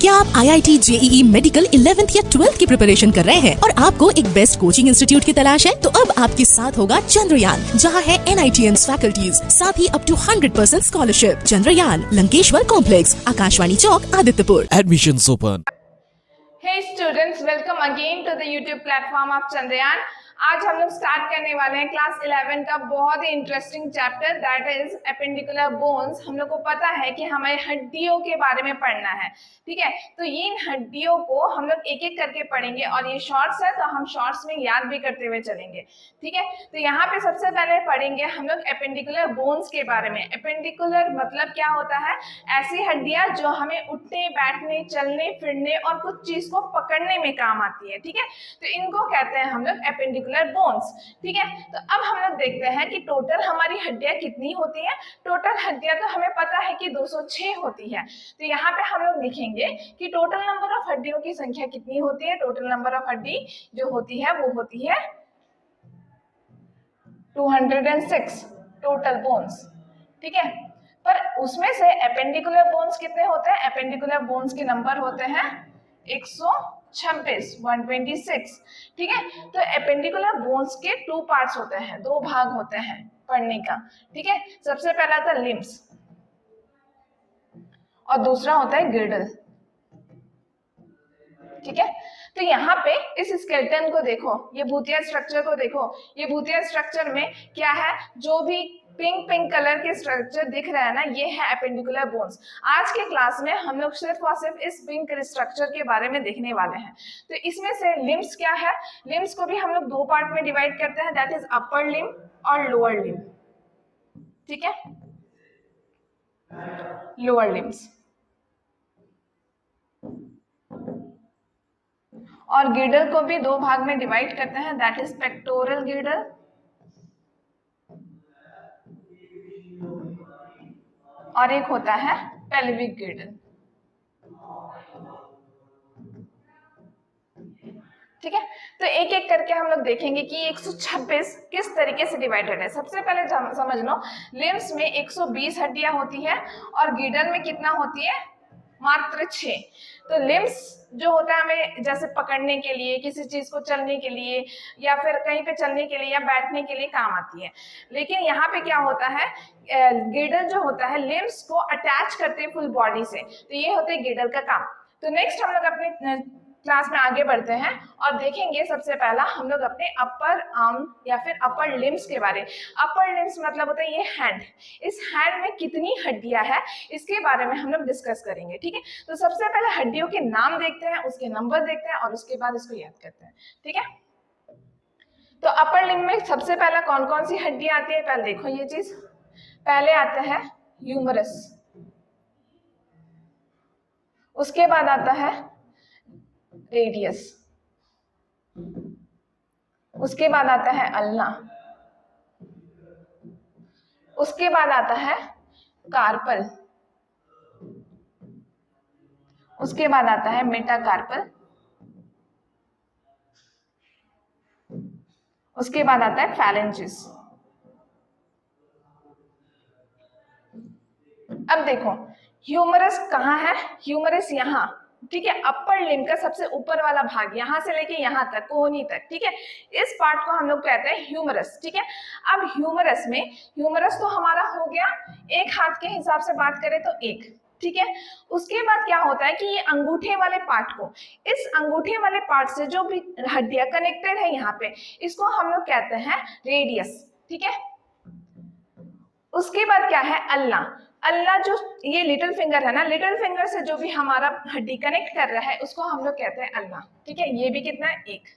क्या आप IIT JEE medical 11th या 12th की प्रिपरेशन कर रहे हैं और आपको एक बेस्ट कोचिंग इंस्टीट्यूट की तलाश है? तो अब आपके साथ होगा चंद्रयान, जहां है NITN फैकल्टीज, साथ ही up to 100% scholarship. Chandrayaan, Lankeshwar complex, Akashvani Chowk, Adityapur. Admissions open. Hey students, welcome again to the YouTube platform of Chandrayaan. आज हम लोग स्टार्ट करने वाले हैं क्लास 11 का बहुत ही interesting chapter, that is appendicular bones. हम लोग को पता है कि हमें हड्डियों के बारे में पढ़ना है, ठीक है। तो ये इन हड्डियों को हम लोग एक एक करके पढ़ेंगे और ये शॉर्ट्स है तो हम शॉर्ट्स में याद भी करते हुए चलेंगे, ठीक है। तो यहाँ पे सबसे पहले पढ़ेंगे हम लोग एपेंडिकुलर बोन्स के बारे में। एपेंडिकुलर मतलब क्या होता है? ऐसी हड्डियां जो हमें उठने, बैठने, चलने फिरने और कुछ चीज को पकड़ने में काम आती है, ठीक है। तो इनको कहते हैं हम लोग एपेंडिकुलर बोन्स, ठीक है। तो अब हम लोग देखते हैं कि टोटल हमारी हड्डियां कितनी होती हैं। टोटल हड्डियां तो हमें पता है कि 206 होती है। तो यहाँ पे हम लोग लिखेंगे कि टोटल नंबर ऑफ हड्डियों की संख्या कितनी होती है। टोटल नंबर ऑफ हड्डी जो होती है वो होती है 206 टोटल बोन्स, ठीक है। पर उसमें से एपेंडिकुलर बोन्स कितने होते हैं? एपेंडिकुलर बोन्स के नंबर होते हैं 126, 126, ठीक है। तो एपेंडिकुलर बोन्स के 2 पार्ट्स होते हैं, 2 भाग होते हैं पढ़ने का, ठीक है। सबसे पहला था लिम्स और दूसरा होता है गिर्डल, ठीक है। तो यहाँ पे इस स्केलेटन को देखो, ये भूतिया स्ट्रक्चर को देखो। ये भूतिया स्ट्रक्चर में क्या है? जो भी पिंक पिंक कलर के स्ट्रक्चर दिख रहा है ना, ये है एपेंडिकुलर बोन्स। आज के क्लास में हम लोग सिर्फ और सिर्फ इस पिंक स्ट्रक्चर के बारे में देखने वाले हैं। तो इसमें से लिम्स क्या है? लिम्स को भी हम लोग 2 पार्ट में डिवाइड करते हैं, दैट इज अपर लिम और लोअर लिम, ठीक है। लोअर लिम्स और गिर्डल को भी 2 भाग में डिवाइड करते हैं, दैट इज पेक्टोरल गिर्डल और एक होता है पेल्विक गिर्डल, ठीक है। तो एक एक करके हम लोग देखेंगे कि 126 किस तरीके से डिवाइडेड है। सबसे पहले समझ लो, लिम्स में 120 हड्डियां होती है और गिर्डल में कितना होती है? मात्र 6। तो लिम्स जो होता है हमें जैसे पकड़ने के लिए, किसी चीज को चलने के लिए या फिर कहीं पे चलने के लिए या बैठने के लिए काम आती है। लेकिन यहाँ पे क्या होता है? गिर्डल जो होता है लिम्स को अटैच करते हैं फुल बॉडी से, तो ये होता है गिर्डल का काम। तो नेक्स्ट हम लोग अपने क्लास में आगे बढ़ते हैं और देखेंगे सबसे पहला हम लोग अपने अपर आर्म या फिर अपर लिम्स के बारे। अपर लिम्स मतलब होता है ये हैंड। इस हैंड में कितनी हड्डियां हैं इसके बारे में हम लोग डिस्कस करेंगे, ठीक है। तो सबसे पहले हड्डियों के नाम देखते हैं, उसके नंबर देखते हैं और उसके बाद इसको याद करते हैं, ठीक है। तो अपर लिम्ब में सबसे पहला कौन कौन सी हड्डियां आती है? पहले देखो ये चीज, पहले आता है ह्यूमरस, उसके बाद आता है रेडियस, उसके बाद आता है अल्ना, उसके बाद आता है कार्पल, उसके बाद आता है मेटाकार्पल, उसके बाद आता है फैलेंजिस। अब देखो ह्यूमरस कहाँ है? ह्यूमरस यहाँ, ठीक है। अपर लिम्ब का सबसे ऊपर वाला भाग, यहाँ से लेके यहाँ तक, कोहनी तक, ठीक है। इस पार्ट को हम लोग कहते हैं ह्यूमरस, ठीक है। अब ह्यूमरस में, ह्यूमरस तो हमारा हो गया, एक हाथ के हिसाब से बात करें तो एक, ठीक है। उसके बाद क्या होता है कि ये अंगूठे वाले पार्ट को, इस अंगूठे वाले पार्ट से जो भी हड्डियां कनेक्टेड है यहाँ पे, इसको हम लोग कहते हैं रेडियस, ठीक है। उसके बाद क्या है? अल्ना। अल्ला जो ये लिटिल फिंगर है ना, लिटिल फिंगर से जो भी हमारा हड्डी कनेक्ट कर रहा है उसको हम लोग कहते हैं अल्ला, ठीक है। ये भी कितना है? एक।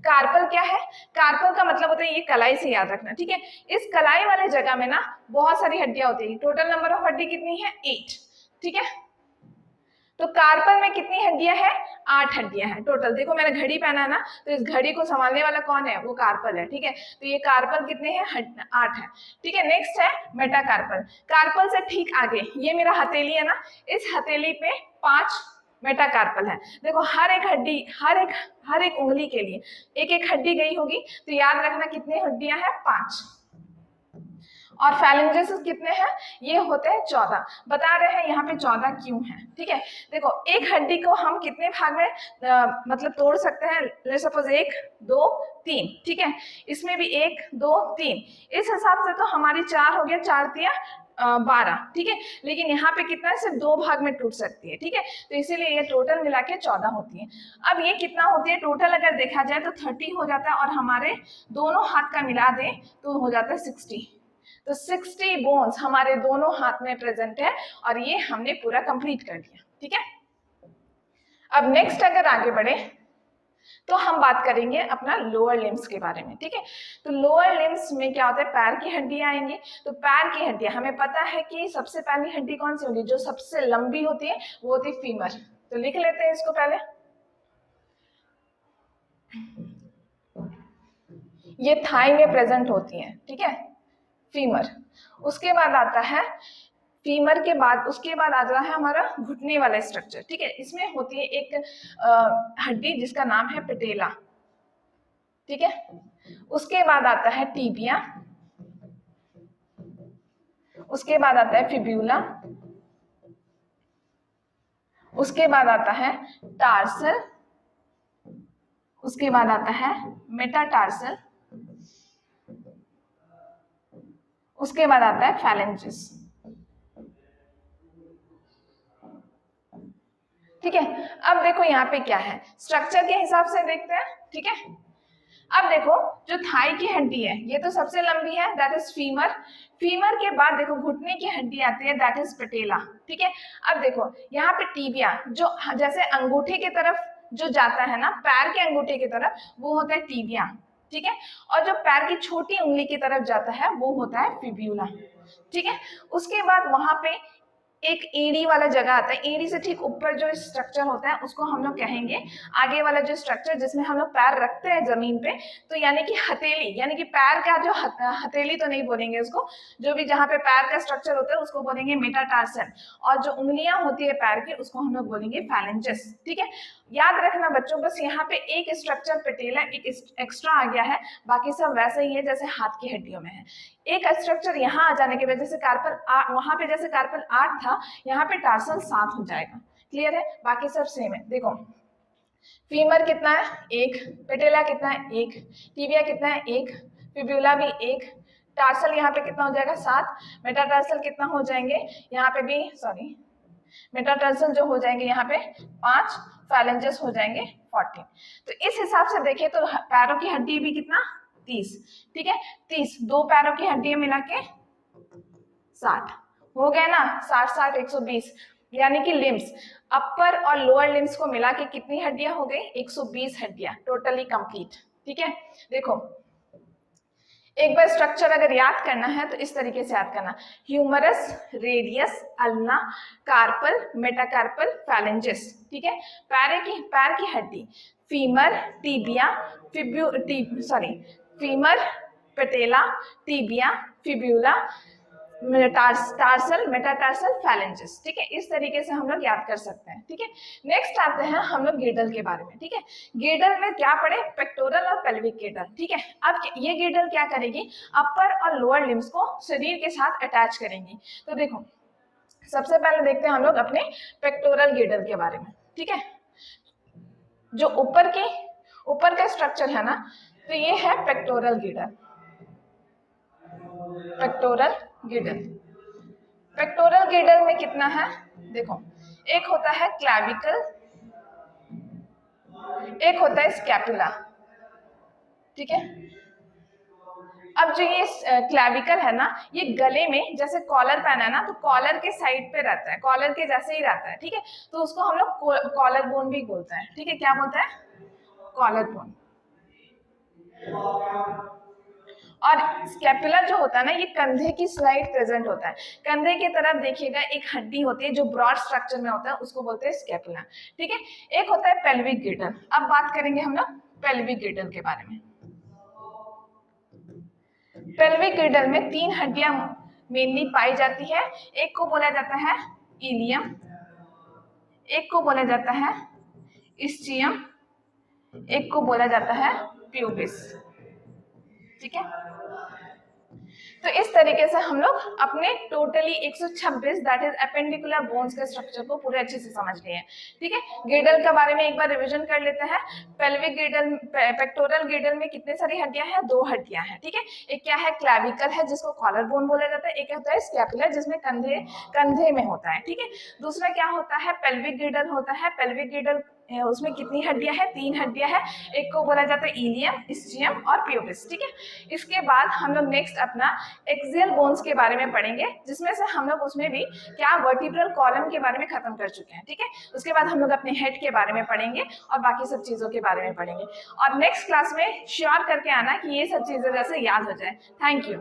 कार्पल क्या है? कार्पल का मतलब होता है ये कलाई से याद रखना, ठीक है। इस कलाई वाले जगह में ना बहुत सारी हड्डियां होती है। टोटल नंबर ऑफ हड्डी कितनी है? 8, ठीक है। तो कार्पल में कितनी हड्डियां हैं? 8 हड्डियां हैं टोटल। देखो मैंने घड़ी पहना है ना, तो इस घड़ी को संभालने वाला कौन है? वो कार्पल है, ठीक है। तो ये कार्पल कितने हैं? 8 है, ठीक है। नेक्स्ट है मेटाकार्पल। कार्पल से ठीक आगे ये मेरा हथेली है ना, इस हथेली पे 5 मेटाकार्पल है। देखो हर एक हड्डी, हर एक उंगली के लिए एक एक हड्डी गई होगी, तो याद रखना कितनी हड्डियां हैं? 5। और फैलेंजेस कितने हैं, ये होते हैं 14। बता रहे हैं यहाँ पे 14 क्यों हैं, ठीक है। देखो एक हड्डी को हम कितने भाग में मतलब तोड़ सकते हैं, लेट्स सपोज 1 2 3, ठीक है। इसमें भी 1 2 3, इस हिसाब से तो हमारी 4 हो गया, 4 तिया 12, ठीक है। लेकिन यहाँ पे कितना है, सिर्फ 2 भाग में टूट सकती है, ठीक है। तो इसीलिए ये टोटल मिला के 14 होती है। अब ये कितना होती है टोटल, अगर देखा जाए तो 30 हो जाता है, और हमारे दोनों हाथ का मिला दें तो हो जाता है 60। तो 60 बोन्स हमारे दोनों हाथ में प्रेजेंट है, और ये हमने पूरा कंप्लीट कर दिया, ठीक है। अब नेक्स्ट अगर आगे बढ़े तो हम बात करेंगे अपना लोअर लिम्स के बारे में, ठीक है। तो लोअर लिम्स में क्या होता है, पैर की हड्डियां आएंगी। तो पैर की हड्डियां हमें पता है कि सबसे पहली हड्डी कौन सी होगी, जो सबसे लंबी होती है वो होती है फीमर। तो लिख लेते हैं इसको पहले, ये थाई में प्रेजेंट होती है, ठीक है, फीमर। उसके बाद आता है फीमर के बाद, उसके बाद आता है हमारा घुटने वाला स्ट्रक्चर, ठीक है। इसमें होती है एक हड्डी जिसका नाम है पेटेला, ठीक है। उसके बाद आता है टीबिया, उसके बाद आता है फिब्यूला, उसके बाद आता है टार्सल, उसके बाद आता है मेटाटार्सल, उसके बाद आता है फैलेंजिस, ठीक है। अब देखो यहाँ पे क्या है, स्ट्रक्चर के हिसाब से देखते हैं, ठीक है। अब देखो जो थाई की हड्डी है ये तो सबसे लंबी है, दैट इज फीमर। फीमर के बाद देखो घुटने की हड्डी आती है, दैट इज पेटेला, ठीक है। अब देखो यहाँ पे टीबिया, जो जैसे अंगूठे की तरफ जो जाता है ना, पैर के अंगूठे की तरफ, वो होता है टीबिया, ठीक है। और जो पैर की छोटी उंगली की तरफ जाता है वो होता है फिब्यूला, ठीक है। उसके बाद वहां पे एक एड़ी वाला जगह आता है, एड़ी से ठीक ऊपर जो स्ट्रक्चर होता है उसको हम लोग कहेंगे, आगे वाला जो स्ट्रक्चर जिसमें हम लोग पैर रखते हैं जमीन पे, तो यानी कि हथेली, यानी कि पैर का जो हथेली तो नहीं बोलेंगे उसको, जो भी जहाँ पे पैर का स्ट्रक्चर होता है उसको बोलेंगे मेटाटार्सल, और जो उंगलियां होती है पैर की उसको हम लोग बोलेंगे फैलेंजेस, ठीक है। याद रखना बच्चों, बस यहाँ पे एक स्ट्रक्चर पेटेला एक एक्स्ट्रा आ गया है, बाकी सब वैसे ही है जैसे हाथ की हड्डियों में है। एक स्ट्रक्चर यहाँ आ जाने के वजह से कार्पल वहां पे जैसे कार्पल 8 था, यहाँ पे टार्सल 7 हो जाएगा, क्लियर है। बाकी सब सेम है। देखो फीमर कितना है 1, पेटेला कितना है 1, टीबिया कितना है 1, फिब्यूला भी 1, टार्सल यहाँ पे कितना हो जाएगा 7, मेटाटार्सल कितना हो जाएंगे यहाँ पे भी, सॉरी मेटाटार्सल जो हो जाएंगे यहाँ पे 5, फैलेंजेस हो जाएंगे 14। तो इस हिसाब से देखें तो पैरों की हड्डी भी कितना 30, ठीक है। 30 दो पैरों की हड्डियां मिला के 60 हो गए ना, 60 60 120, यानी कि लिम्स अपर और लोअर लिम्स को मिला के कितनी हड्डियां हो गई 120 हड्डियां, टोटली कंप्लीट, ठीक है। देखो एक बार स्ट्रक्चर अगर याद करना है तो इस तरीके से याद करना, humerus, radius, ulna, carpal, metacarpal, phalanges, ठीक है। पैर की हड्डी femur, tibia, femur, patella, tibia, fibula, tarsal, metatarsal, phalanges, ठीक है। इस तरीके से हम लोग याद कर सकते हैं, ठीक है। नेक्स्ट आते हैं हम लोग गिडल के बारे में, ठीक है। गिडल में क्या पढ़े, पेक्टोरल और पेल्विक गिडल, ठीक है। अब ये गिडल क्या करेगी, अपर और लोअर लिम्स को शरीर के साथ अटैच करेंगी। तो देखो सबसे पहले देखते हैं हम लोग अपने पेक्टोरल गिडल के बारे में, ठीक है। जो ऊपर का स्ट्रक्चर है ना, तो ये है pectoral girdle, pectoral girdle. Pectoral girdle में कितना है, देखो एक होता है क्लैविकल, एक होता है स्कैपुला, ठीक है। अब जो ये क्लैविकल है ना, ये गले में जैसे कॉलर पहना है ना, तो कॉलर के साइड पे रहता है, कॉलर के जैसे ही रहता है, ठीक है। तो उसको हम लोग कॉलर बोन भी बोलते हैं, ठीक है। क्या बोलते हैं, कॉलर बोन। और स्कैपुला जो होता है ना, ये कंधे की साइड प्रेजेंट होता है, कंधे की तरफ देखिएगा एक हड्डी होती है जो ब्रॉड स्ट्रक्चर में होता है, उसको बोलते हैं स्कैपुला, ठीक है। एक होता है पेल्विक गिडल। अब बात करेंगे हम लोग पेल्विक गिडल के बारे में। पेल्विक गिडल में 3 हड्डियां मेनली पाई जाती है, एक को बोला जाता है इलियम, एक को बोला जाता है इस्चियम, एक को बोला जाता है प्यूबिस, ठीक है। तो इस तरीके से हम लोग अपने totally 126 that is appendicular bones के स्ट्रक्चर को पूरे अच्छे से समझ लिए हैं। ठीक है, गिर्डल के बारे में एक बार रिवीजन कर लेते हैं। पेल्विक गिर्डल, पेक्टोरल गिर्डल में कितने सारी हड्डियां हैं? 2 हड्डियां हैं। ठीक है, एक क्या है? क्लैविकल है जिसको कॉलर बोन बोला जाता है, एक होता है स्कैपुलर जिसमें कंधे में होता है। ठीक है, दूसरा क्या होता है? पेल्विक गिर्डल होता है। पेल्विक गिर्डल उसमें कितनी हड्डियां हैं? 3 हड्डियां हैं। एक को बोला जाता है इलियम, इस्चियम और प्यूबिस। ठीक है, इसके बाद हम लोग नेक्स्ट अपना एक्सियल बोन्स के बारे में पढ़ेंगे, जिसमें से हम लोग उसमें भी क्या वर्टिब्रल कॉलम के बारे में खत्म कर चुके हैं। ठीक है, उसके बाद हम लोग अपने हेड के बारे में पढ़ेंगे और बाकी सब चीजों के बारे में पढ़ेंगे। और नेक्स्ट क्लास में श्योर करके आना कि ये सब चीजें जैसे याद हो जाए। Thank you.